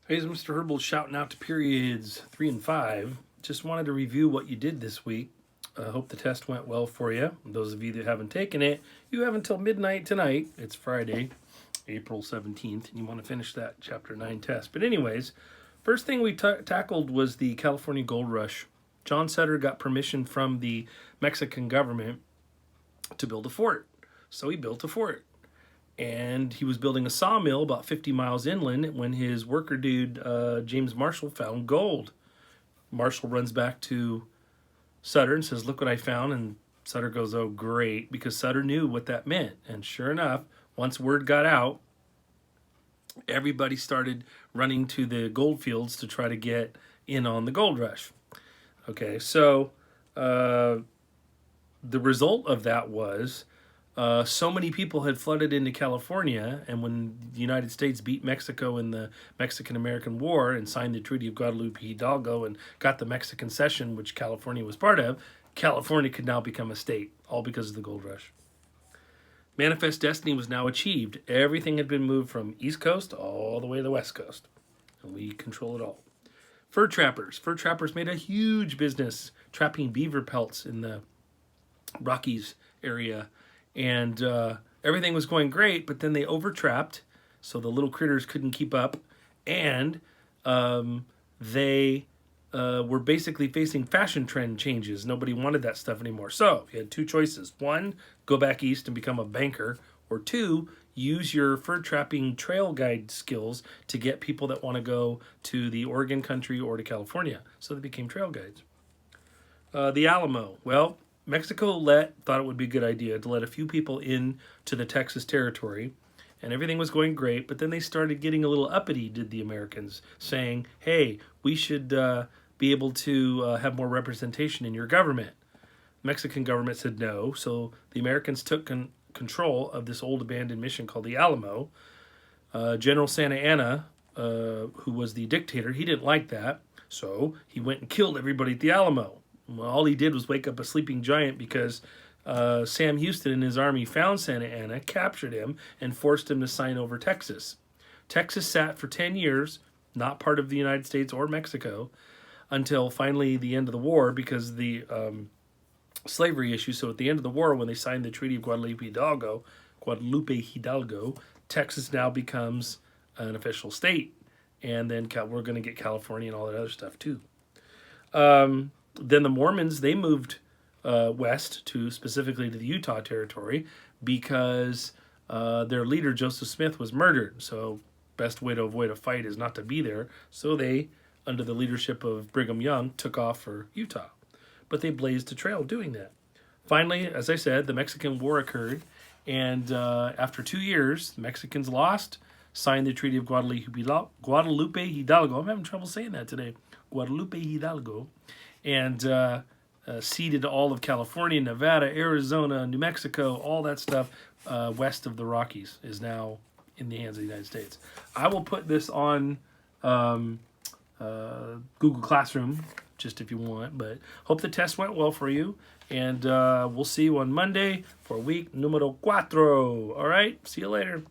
Hey, it's Mr. Herbolds shouting out to periods 3 and 5. Just wanted to review what you did this week. I hope the test went well for you. Those of you that haven't taken it, you have until midnight tonight. It's Friday, April 17th, and you want to finish that Chapter 9 test. But anyways, first thing we tackled was the California Gold Rush. John Sutter got permission from the Mexican government to build a fort. So he built a fort. And he was building a sawmill about 50 miles inland when his worker dude, James Marshall, found gold. Marshall runs back to Sutter and says, "Look what I found." And Sutter goes, "Oh, great," because Sutter knew what that meant. And sure enough, once word got out, everybody started running to the gold fields to try to get in on the gold rush. Okay, so the result of that was so many people had flooded into California, and when the United States beat Mexico in the Mexican-American War and signed the Treaty of Guadalupe Hidalgo and got the Mexican Cession, which California was part of, California could now become a state, all because of the gold rush. Manifest destiny was now achieved. Everything had been moved from East Coast all the way to the West Coast, and we control it all. Fur trappers. Fur trappers made a huge business trapping beaver pelts in the Rockies area. And everything was going great, but then they overtrapped, so the little critters couldn't keep up, and they were basically facing fashion trend changes. Nobody wanted that stuff anymore. So you had two choices. One, go back east and become a banker, or two, use your fur trapping trail guide skills to get people that want to go to the Oregon country or to California. So they became trail guides. The Alamo. Well, Mexico thought it would be a good idea to let a few people in to the Texas territory, and everything was going great, but then they started getting a little uppity, did the Americans, saying, "Hey, we should be able to have more representation in your government." The Mexican government said no, so the Americans took control of this old abandoned mission called the Alamo. General Santa Anna, who was the dictator, he didn't like that, so he went and killed everybody at the Alamo. Well, all he did was wake up a sleeping giant because Sam Houston and his army found Santa Anna, captured him, and forced him to sign over Texas. Texas sat for 10 years, not part of the United States or Mexico, until finally the end of the war because of the slavery issue. So at the end of the war, when they signed the Treaty of Guadalupe Hidalgo, Texas now becomes an official state. And then we're going to get California and all that other stuff too. Then the Mormons, they moved west specifically to the Utah territory because their leader, Joseph Smith, was murdered. So best way to avoid a fight is not to be there. So they, under the leadership of Brigham Young, took off for Utah. But they blazed a trail doing that. Finally, as I said, the Mexican War occurred. And after 2 years, the Mexicans lost, signed the Treaty of Guadalupe Hidalgo. I'm having trouble saying that today. Guadalupe Hidalgo. And ceded all of California, Nevada, Arizona, New Mexico, all that stuff west of the Rockies is now in the hands of the United States. I will put this on Google Classroom, just if you want, but hope the test went well for you, and we'll see you on Monday for week numero 4. All right, see you later.